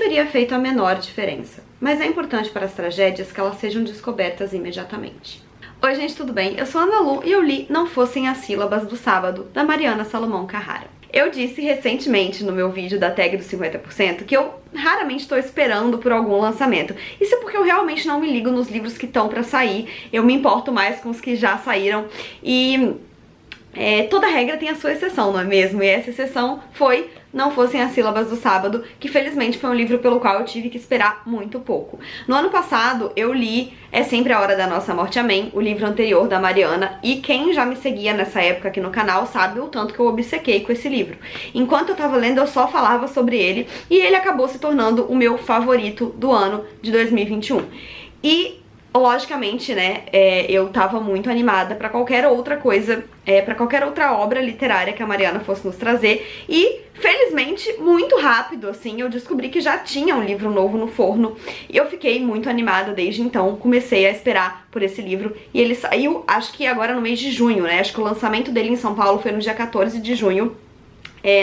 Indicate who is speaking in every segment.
Speaker 1: teria feito a menor diferença. Mas é importante para as tragédias que elas sejam descobertas imediatamente. Oi gente, tudo bem? Eu sou a Ana Lu e eu li Não Fossem as Sílabas do Sábado, da Mariana Salomão Carrara. Eu disse recentemente no meu vídeo da tag do 50% que eu raramente estou esperando por algum lançamento. Isso é porque eu realmente não me ligo nos livros que estão pra sair, eu me importo mais com os que já saíram e toda regra tem a sua exceção, não é mesmo? E essa exceção foi Não Fossem as Sílabas do Sábado, que felizmente foi um livro pelo qual eu tive que esperar muito pouco. No ano passado eu li É Sempre a Hora da Nossa Morte, Amém, o livro anterior da Mariana, e quem já me seguia nessa época aqui no canal sabe o tanto que eu obcequei com esse livro. Enquanto eu tava lendo eu só falava sobre ele, e ele acabou se tornando o meu favorito do ano de 2021. E logicamente, né, eu tava muito animada pra qualquer outra coisa, pra qualquer outra obra literária que a Mariana fosse nos trazer. E, felizmente, muito rápido, assim, eu descobri que já tinha um livro novo no forno. E eu fiquei muito animada desde então, comecei a esperar por esse livro. E ele saiu, acho que agora no mês de junho, né, acho que o lançamento dele em São Paulo foi no dia 14 de junho.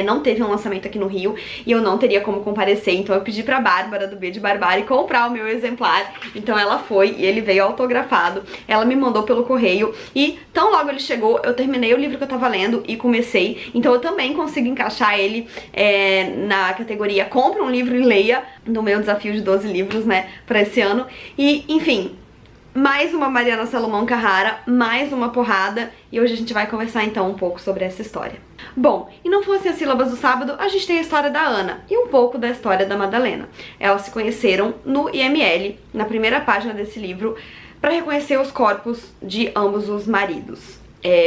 Speaker 1: Não teve um lançamento aqui no Rio e eu não teria como comparecer, então eu pedi pra Bárbara do B de Barbárie comprar o meu exemplar. Então ela foi e ele veio autografado, ela me mandou pelo correio e tão logo ele chegou, eu terminei o livro que eu tava lendo e comecei. Então eu também consigo encaixar ele na categoria compra um livro e leia, no meu desafio de 12 livros, né, pra esse ano. E, enfim, mais uma Mariana Salomão Carrara, mais uma porrada, e hoje a gente vai conversar então um pouco sobre essa história. Bom, e Não Fossem as Sílabas do Sábado, a gente tem a história da Ana e um pouco da história da Madalena. Elas se conheceram no IML, na primeira página desse livro, para reconhecer os corpos de ambos os maridos.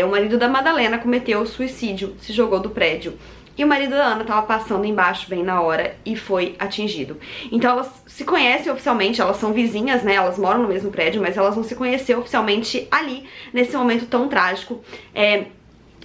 Speaker 1: O marido da Madalena cometeu suicídio, se jogou do prédio. E o marido da Ana estava passando embaixo bem na hora e foi atingido. Então elas se conhecem oficialmente, elas são vizinhas, né? Elas moram no mesmo prédio, mas elas vão se conhecer oficialmente ali, nesse momento tão trágico.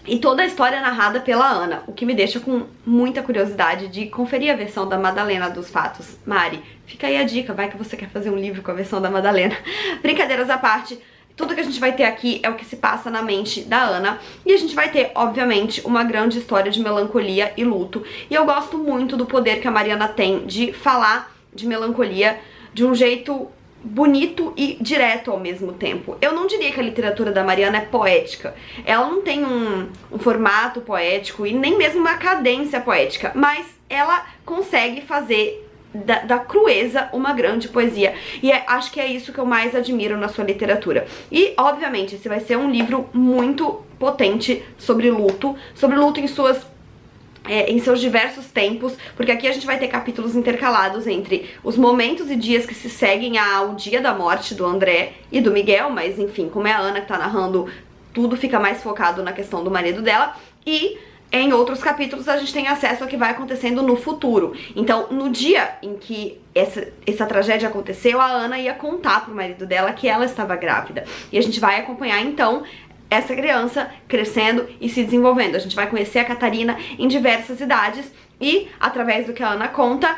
Speaker 1: E toda a história é narrada pela Ana, o que me deixa com muita curiosidade de conferir a versão da Madalena dos fatos. Mari, fica aí a dica, vai que você quer fazer um livro com a versão da Madalena. Brincadeiras à parte, tudo que a gente vai ter aqui é o que se passa na mente da Ana. E a gente vai ter, obviamente, uma grande história de melancolia e luto. E eu gosto muito do poder que a Mariana tem de falar de melancolia de um jeito bonito e direto ao mesmo tempo. Eu não diria que a literatura da Mariana é poética. Ela não tem um formato poético e nem mesmo uma cadência poética. Mas ela consegue fazer da crueza uma grande poesia, e acho que é isso que eu mais admiro na sua literatura. E obviamente esse vai ser um livro muito potente sobre luto em seus diversos tempos, porque aqui a gente vai ter capítulos intercalados entre os momentos e dias que se seguem ao dia da morte do André e do Miguel, mas enfim, como é a Ana que tá narrando, tudo fica mais focado na questão do marido dela. E em outros capítulos a gente tem acesso ao que vai acontecendo no futuro. Então, no dia em que essa tragédia aconteceu, a Ana ia contar pro marido dela que ela estava grávida. E a gente vai acompanhar, então, essa criança crescendo e se desenvolvendo. A gente vai conhecer a Catarina em diversas idades e, através do que a Ana conta,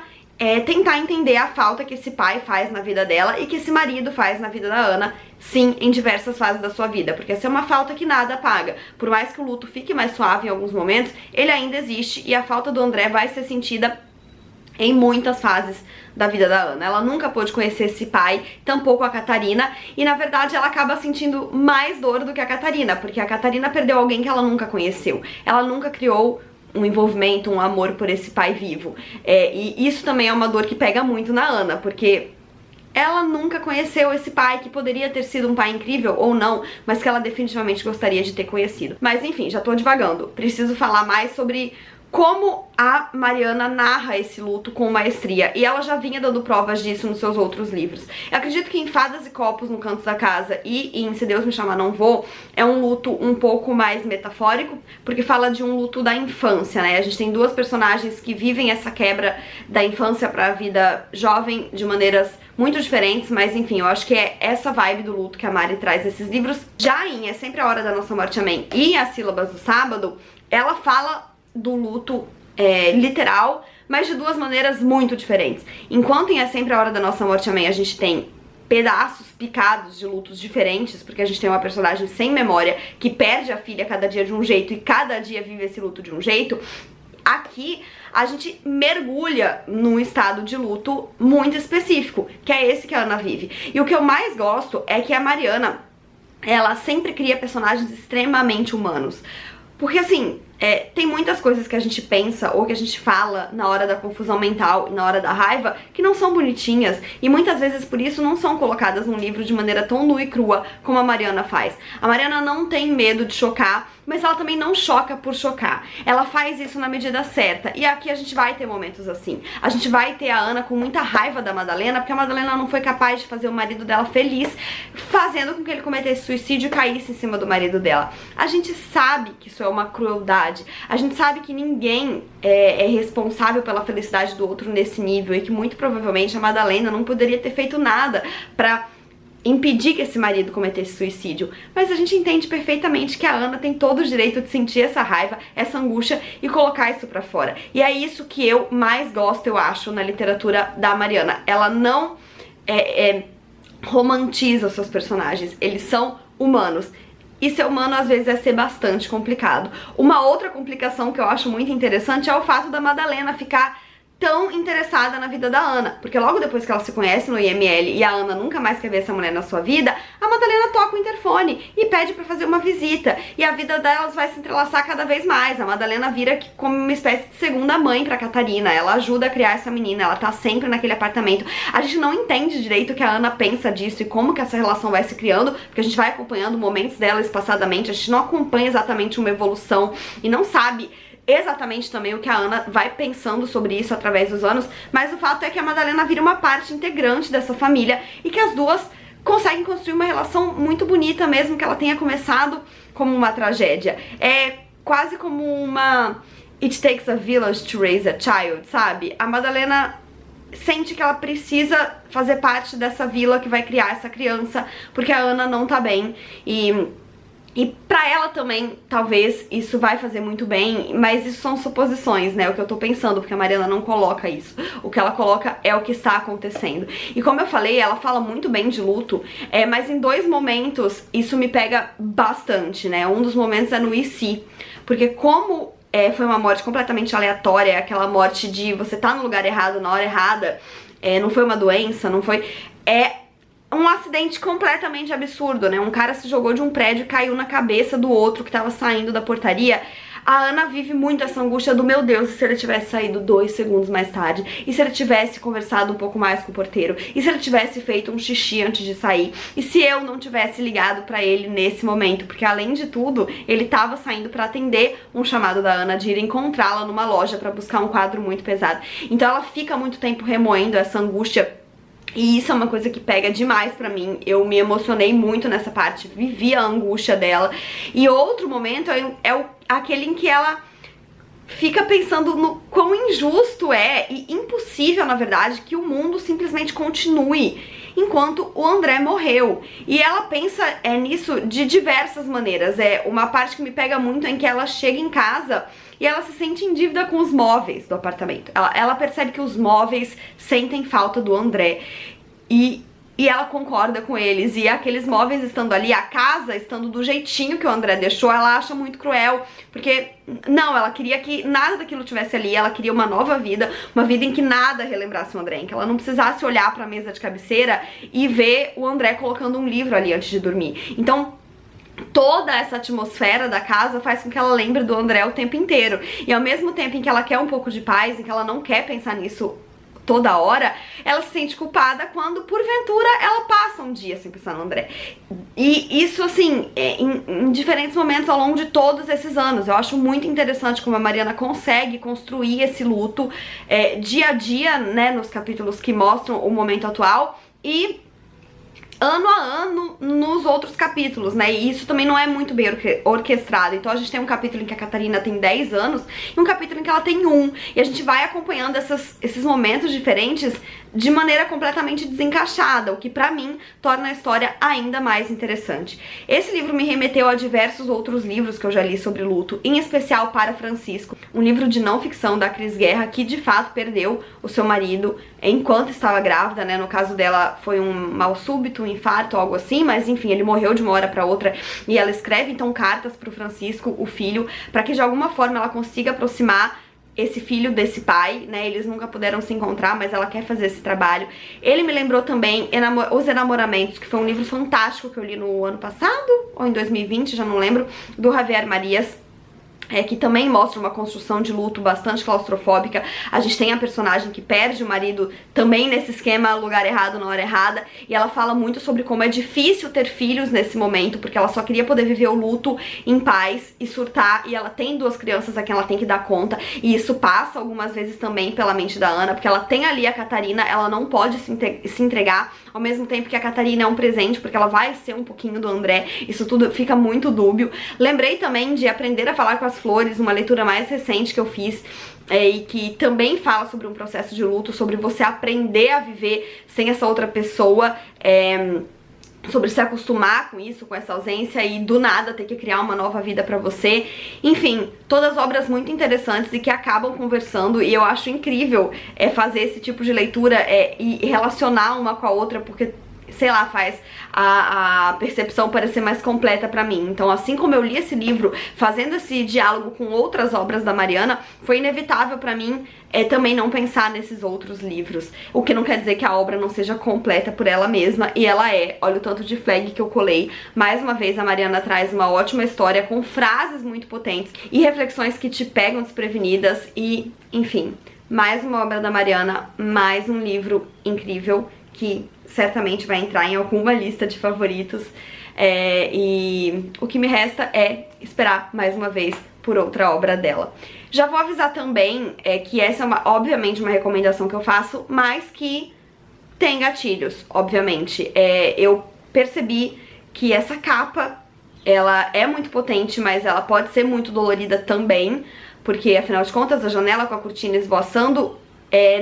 Speaker 1: tentar entender a falta que esse pai faz na vida dela e que esse marido faz na vida da Ana, sim, em diversas fases da sua vida, porque essa é uma falta que nada apaga. Por mais que o luto fique mais suave em alguns momentos, ele ainda existe e a falta do André vai ser sentida em muitas fases da vida da Ana. Ela nunca pôde conhecer esse pai, tampouco a Catarina, e na verdade ela acaba sentindo mais dor do que a Catarina, porque a Catarina perdeu alguém que ela nunca conheceu. Ela nunca criou um envolvimento, um amor por esse pai vivo. E isso também é uma dor que pega muito na Ana, porque ela nunca conheceu esse pai, que poderia ter sido um pai incrível ou não, mas que ela definitivamente gostaria de ter conhecido. Mas enfim, já tô divagando. Preciso falar mais sobre como a Mariana narra esse luto com maestria, e ela já vinha dando provas disso nos seus outros livros. Eu acredito que em Fadas e Copos no Canto da Casa e em Se Deus Me Chamar Não Vou, é um luto um pouco mais metafórico, porque fala de um luto da infância, né? A gente tem duas personagens que vivem essa quebra da infância pra vida jovem de maneiras muito diferentes, mas enfim, eu acho que é essa vibe do luto que a Mari traz nesses livros. Já em É Sempre a Hora da Nossa Morte, Amém e As Sílabas do Sábado, ela fala do luto literal, mas de duas maneiras muito diferentes. Enquanto em É Sempre a Hora da Nossa Morte, Amém, a gente tem pedaços picados de lutos diferentes, porque a gente tem uma personagem sem memória que perde a filha cada dia de um jeito e cada dia vive esse luto de um jeito. Aqui a gente mergulha num estado de luto muito específico, que é esse que a Ana vive. E o que eu mais gosto é que a Mariana, ela sempre cria personagens extremamente humanos. Porque assim, tem muitas coisas que a gente pensa ou que a gente fala na hora da confusão mental e na hora da raiva que não são bonitinhas e muitas vezes por isso não são colocadas num livro de maneira tão nua e crua como a Mariana faz. A Mariana não tem medo de chocar, mas ela também não choca por chocar. Ela faz isso na medida certa. E aqui a gente vai ter momentos assim. A gente vai ter a Ana com muita raiva da Madalena, porque a Madalena não foi capaz de fazer o marido dela feliz, fazendo com que ele cometesse suicídio e caísse em cima do marido dela. A gente sabe que isso é uma crueldade. A gente sabe que ninguém é responsável pela felicidade do outro nesse nível e que muito provavelmente a Madalena não poderia ter feito nada pra impedir que esse marido cometesse suicídio. Mas a gente entende perfeitamente que a Ana tem todo o direito de sentir essa raiva, essa angústia e colocar isso pra fora. E é isso que eu mais gosto, eu acho, na literatura da Mariana. Ela não romantiza os seus personagens, eles são humanos. E ser humano às vezes é ser bastante complicado. Uma outra complicação que eu acho muito interessante é o fato da Madalena ficar tão interessada na vida da Ana, porque logo depois que ela se conhece no IML e a Ana nunca mais quer ver essa mulher na sua vida, a Madalena toca o interfone e pede pra fazer uma visita, e a vida delas vai se entrelaçar cada vez mais. A Madalena vira como uma espécie de segunda mãe pra Catarina, ela ajuda a criar essa menina, ela tá sempre naquele apartamento. A gente não entende direito o que a Ana pensa disso e como que essa relação vai se criando, porque a gente vai acompanhando momentos dela espaçadamente, a gente não acompanha exatamente uma evolução e não sabe exatamente também o que a Ana vai pensando sobre isso através dos anos, mas o fato é que a Madalena vira uma parte integrante dessa família e que as duas conseguem construir uma relação muito bonita, mesmo que ela tenha começado como uma tragédia. É quase como uma It Takes a Village to Raise a Child, sabe? A Madalena sente que ela precisa fazer parte dessa vila que vai criar essa criança, porque a Ana não tá bem e pra ela também, talvez, isso vai fazer muito bem, mas isso são suposições, né, o que eu tô pensando, porque a Mariana não coloca isso. O que ela coloca é o que está acontecendo. E como eu falei, ela fala muito bem de luto, mas em dois momentos isso me pega bastante, né. Um dos momentos é no E Se, porque como foi uma morte completamente aleatória, aquela morte de você tá no lugar errado na hora errada, não foi uma doença, não foi... um acidente completamente absurdo, né? Um cara se jogou de um prédio e caiu na cabeça do outro que tava saindo da portaria. A Ana vive muito essa angústia do meu Deus, e se ele tivesse saído 2 segundos mais tarde? E se ele tivesse conversado um pouco mais com o porteiro? E se ele tivesse feito um xixi antes de sair? E se eu não tivesse ligado pra ele nesse momento? Porque além de tudo, ele tava saindo pra atender um chamado da Ana de ir encontrá-la numa loja pra buscar um quadro muito pesado. Então ela fica muito tempo remoendo essa angústia. E isso é uma coisa que pega demais pra mim. Eu me emocionei muito nessa parte, vivi a angústia dela. E outro momento é aquele em que ela fica pensando no quão injusto e impossível, na verdade, que o mundo simplesmente continue enquanto o André morreu. E ela pensa nisso de diversas maneiras. Uma parte que me pega muito é em que ela chega em casa e ela se sente em dívida com os móveis do apartamento. Ela percebe que os móveis sentem falta do André e ela concorda com eles. E aqueles móveis estando ali, a casa estando do jeitinho que o André deixou, ela acha muito cruel. Porque, não, ela queria que nada daquilo tivesse ali. Ela queria uma nova vida, uma vida em que nada relembrasse o André, em que ela não precisasse olhar pra mesa de cabeceira e ver o André colocando um livro ali antes de dormir. Então toda essa atmosfera da casa faz com que ela lembre do André o tempo inteiro. E ao mesmo tempo em que ela quer um pouco de paz, em que ela não quer pensar nisso toda hora, ela se sente culpada quando, porventura, ela passa um dia sem pensar no André. E isso, assim, em diferentes momentos ao longo de todos esses anos. Eu acho muito interessante como a Mariana consegue construir esse luto dia a dia, né, nos capítulos que mostram o momento atual e ano a ano nos outros capítulos, né? E isso também não é muito bem orquestrado. Então a gente tem um capítulo em que a Catarina tem 10 anos e um capítulo em que ela tem 1. E a gente vai acompanhando esses momentos diferentes de maneira completamente desencaixada, o que pra mim torna a história ainda mais interessante. Esse livro me remeteu a diversos outros livros que eu já li sobre luto, em especial Para Francisco, um livro de não ficção da Cris Guerra, que de fato perdeu o seu marido enquanto estava grávida, né? No caso dela foi um mal súbito, um infarto, algo assim, mas enfim, ele morreu de uma hora pra outra e ela escreve então cartas pro Francisco, o filho, pra que de alguma forma ela consiga aproximar esse filho desse pai, né, eles nunca puderam se encontrar, mas ela quer fazer esse trabalho. Ele me lembrou também Os Enamoramentos, que foi um livro fantástico que eu li no ano passado, ou em 2020, já não lembro, do Javier Marias. Que também mostra uma construção de luto bastante claustrofóbica. A gente tem a personagem que perde o marido também nesse esquema lugar errado na hora errada, e ela fala muito sobre como é difícil ter filhos nesse momento, porque ela só queria poder viver o luto em paz e surtar, e ela tem 2 crianças a quem ela tem que dar conta, e isso passa algumas vezes também pela mente da Ana, porque ela tem ali a Catarina, ela não pode se entregar, ao mesmo tempo que a Catarina é um presente, porque ela vai ser um pouquinho do André, isso tudo fica muito dúbio. Lembrei também de Aprender a Falar com as Flores, uma leitura mais recente que eu fiz, e que também fala sobre um processo de luto, sobre você aprender a viver sem essa outra pessoa, sobre se acostumar com isso, com essa ausência, e do nada ter que criar uma nova vida pra você. Enfim, todas obras muito interessantes e que acabam conversando, e eu acho incrível fazer esse tipo de leitura e relacionar uma com a outra, porque, sei lá, faz a percepção parecer mais completa pra mim. Então, assim como eu li esse livro fazendo esse diálogo com outras obras da Mariana, foi inevitável pra mim também não pensar nesses outros livros. O que não quer dizer que a obra não seja completa por ela mesma, e ela é. Olha o tanto de flag que eu colei. Mais uma vez, a Mariana traz uma ótima história com frases muito potentes e reflexões que te pegam desprevenidas e, enfim, mais uma obra da Mariana, mais um livro incrível que certamente vai entrar em alguma lista de favoritos, e o que me resta é esperar mais uma vez por outra obra dela. Já vou avisar também que essa é obviamente uma recomendação que eu faço, mas que tem gatilhos, obviamente. Eu percebi que essa capa, ela é muito potente, mas ela pode ser muito dolorida também, porque afinal de contas a janela com a cortina esvoaçando,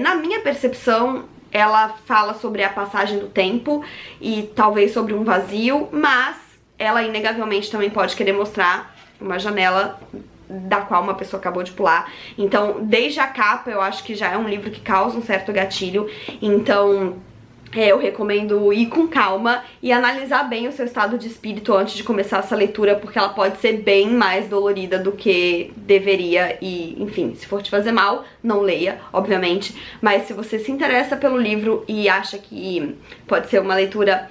Speaker 1: na minha percepção, ela fala sobre a passagem do tempo e talvez sobre um vazio, mas ela inegavelmente também pode querer mostrar uma janela da qual uma pessoa acabou de pular. Então, desde a capa, eu acho que já é um livro que causa um certo gatilho. Então, eu recomendo ir com calma e analisar bem o seu estado de espírito antes de começar essa leitura, porque ela pode ser bem mais dolorida do que deveria. E, enfim, se for te fazer mal, não leia, obviamente. Mas se você se interessa pelo livro e acha que pode ser uma leitura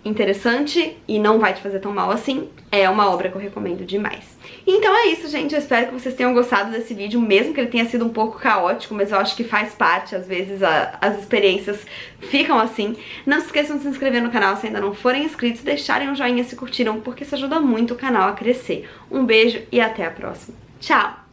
Speaker 1: interessante e não vai te fazer tão mal assim, é uma obra que eu recomendo demais. Então é isso, gente, eu espero que vocês tenham gostado desse vídeo, mesmo que ele tenha sido um pouco caótico, mas eu acho que faz parte, às vezes as experiências ficam assim. Não se esqueçam de se inscrever no canal se ainda não forem inscritos, deixarem um joinha se curtiram, porque isso ajuda muito o canal a crescer. Um beijo e até a próxima. Tchau!